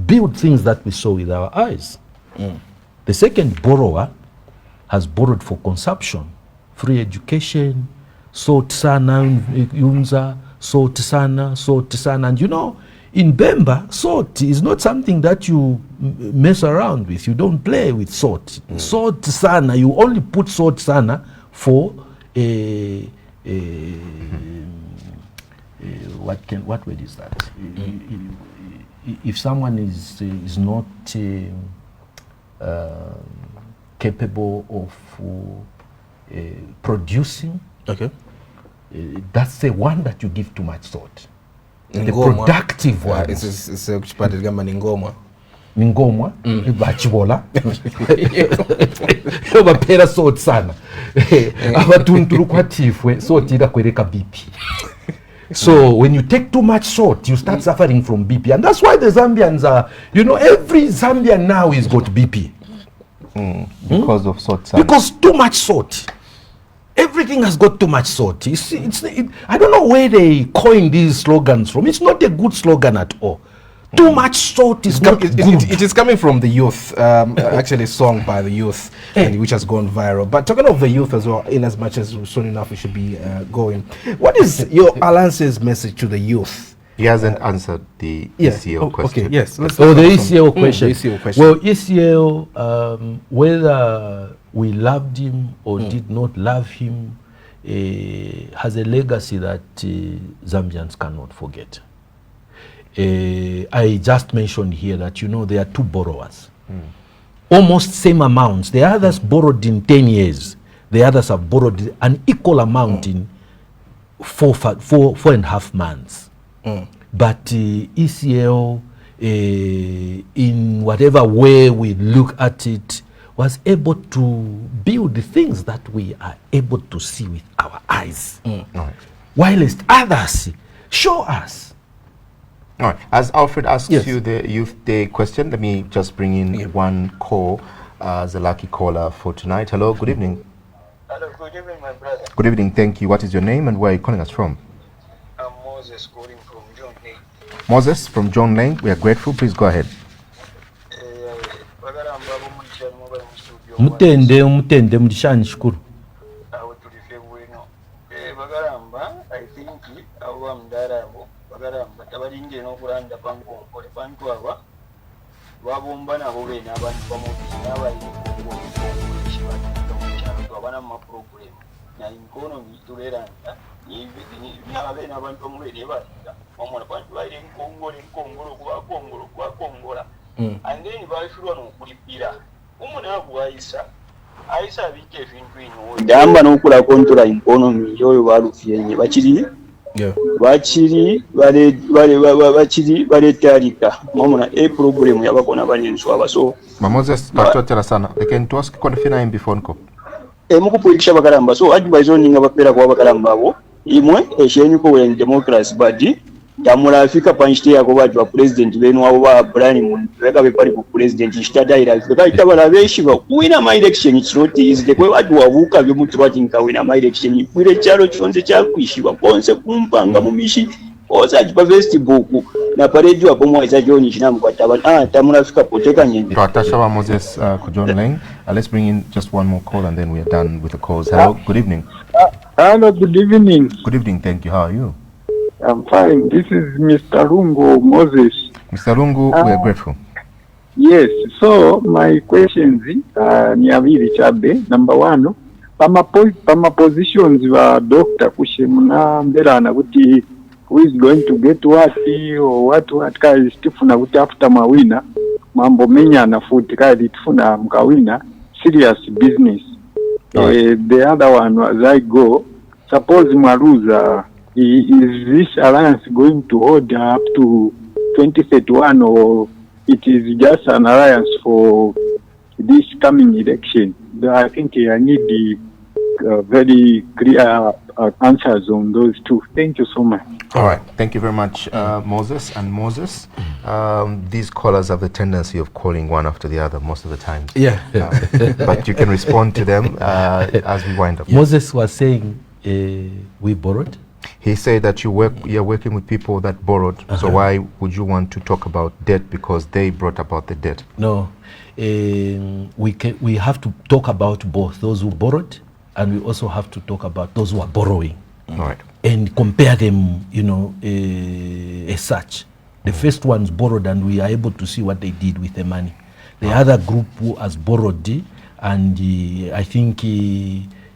build things that we saw with our eyes. The second borrower has borrowed for consumption, free education, sort sana yunza, sort sana. And you know, in Bemba, salt is not something that you mess around with. You don't play with salt. Salt sana, you only put salt sana for what word is that? If someone is not capable of producing, that's the one that you give too much salt. The productive ones. Ningomwa bachibola bapera salt sana abatunturu kwatifwe salt ira kwereka BP. So when you take too much salt, you start suffering from BP, and that's why the Zambians are, you know, every Zambian now is got BP because of salt. Because too much salt. Everything has got too much salt. You see, I don't know where they coined these slogans from. It's not a good slogan at all. Too much salt is not good. It is coming from the youth, actually sung by the youth, and which has gone viral. But talking of the youth as well, in as much as soon enough we should be going. What is your Alliance's message to the youth? He hasn't answered the ECL question. Okay, yes. Let's the ECL question. The ECL question. Well, ECL, whether we loved him or did not love him, has a legacy that Zambians cannot forget. I just mentioned here that, you know, there are two borrowers. Almost same amounts. The others borrowed in 10 years. The others have borrowed an equal amount in four and a half months. But ECL, in whatever way we look at it, was able to build the things that we are able to see with our eyes. Whilst others show us. All right. As Alfred asks you the Youth Day question, let me just bring in one call as a lucky caller for tonight. Hello, good evening. Hello, good evening, my brother. Good evening, thank you. What is your name and where are you calling us from? I'm Moses calling from John Lane. Moses from John Lane, we are grateful. Please go ahead. Mutende mudishani shukuru. I think our mdarabo bagaramba tabalinge n'okulanda bankonkole bantu aba babomba nabo bena abantu bamubisi n'abali kukyalo abana mu program na economy toleranta ni abena abantu bamubere balinga omwana bantu bali nkongolo kwa kongola and then bashulwa n'okulipira umuna kuwaisa aisa bike vintu ino gamba n'okula kontola economy yoyo balufyenye bakiri baletalika mwamuna problem yabakona balinso abaso Moses tatotera sana ekentuaski konfina before nko mukupulikisha bakalamba so advice oninga bapera kwa bakalamba abo imwe eshenyuko we democracy badi tamula afika panchite yako badi wa president benu abo ba plan weka bepali ku president ishitadaira ifika tabala beshi ba wina my election it's not easy kwe watu wavuka byo mutu bati nka wina my election ifire chalo chonze chakwishibwa bonse kumpanga mumishi oza jipa Facebook na paredi wa pomwa isa joni chinamu kwa tabala tamula afika poteka nyende Tuatasha Moses ku John Lane. Let's bring in just one more call and then we are done with the calls. Hello, good evening. Hello, good evening. Good evening, thank you. How are you? I'm fine. This is Mr. Lungu Moses. Mr. Lungu, we are grateful. Yes, so my questions ni abiri chabe. Number one, pama positions wa doctor kushimuna mbelana kuti who is going to get what or what kai stifuna kuti after mawina mambo menyana futi kai tifuna mkawina serious business. The other one was I go, suppose Maruza, is this alliance going to hold up to 2031 or it is just an alliance for this coming election? I think I need the very clear answers on those two. Thank you so much. All right. Thank you very much, Moses and Moses. These callers have the tendency of calling one after the other most of the time. Yeah. But you can respond to them as we wind up. Moses was saying we borrowed. He said that you're working with people that borrowed. So why would you want to talk about debt because they brought about the debt? No. We have to talk about both those who borrowed, and we also have to talk about those who are borrowing. All right. And compare them, as such. The first ones borrowed, and we are able to see what they did with the money. The other group who has borrowed, and I think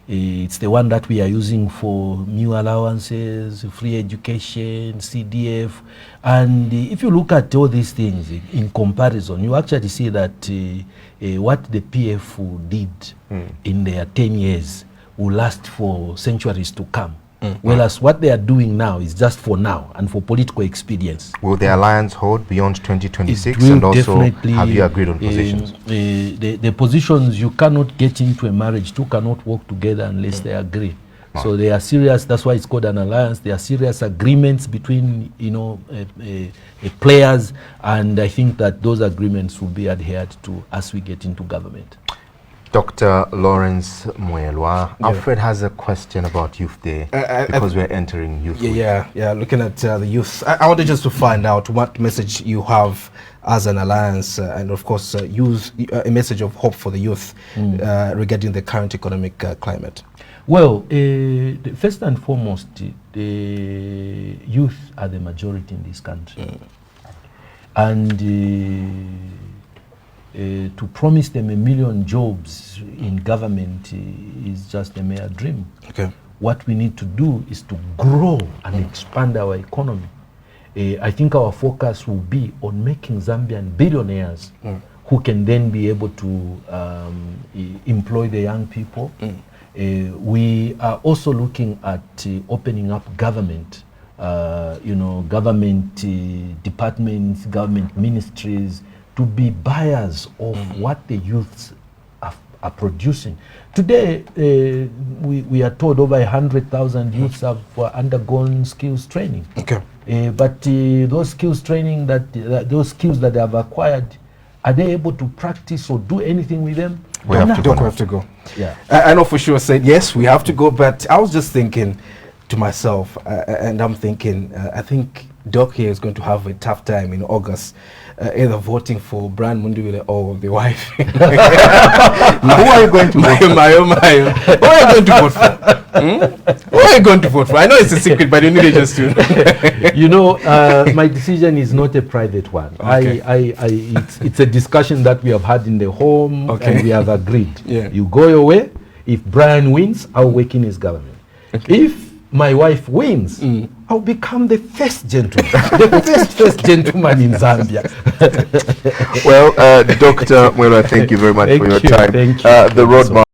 it's the one that we are using for new allowances, free education, CDF. And if you look at all these things in comparison, you actually see that what the PF did in their 10 years will last for centuries to come. Whereas what they are doing now is just for now and for political experience. Will the alliance hold beyond 2026? And also, have you agreed on positions? The positions, you cannot get into a marriage. Two cannot work together unless they agree. So they are serious. That's why it's called an alliance. There are serious agreements between players, and I think that those agreements will be adhered to as we get into government. Dr. Lawrence Muelwa, Alfred has a question about Youth Day because we're entering Youth Week. Yeah, looking at the youth. I wanted just to find out what message you have as an alliance and of course use a message of hope for the youth regarding the current economic climate. Well, first and foremost, the youth are the majority in this country. And to promise them 1 million jobs in government is just a mere dream. Okay. What we need to do is to grow and expand our economy. I think our focus will be on making Zambian billionaires who can then be able to employ the young people. We are also looking at opening up government, government departments, government ministries, to be buyers of what the youths are producing. Today, we are told over 100,000 youths have undergone skills training. Okay. But those skills training, those skills that they have acquired, are they able to practice or do anything with them? We have to go. Yeah. I know for sure said yes, we have to go, but I was just thinking to myself, and I'm thinking, I think Doc here is going to have a tough time in August, either voting for Brian Munduwile or the wife. Who are you going to vote for? Who are you going to vote for? Who are you going to vote for? I know it's a secret, but you need it just to. My decision is not a private one. Okay. It's a discussion that we have had in the home, and we have agreed. Yeah. You go your way. If Brian wins, I'll work in his government. Okay. If my wife wins, I'll become the first gentleman, the first gentleman in Zambia. Well, Dr. Muelwa, thank you very much for your time. Thank you. The roadmap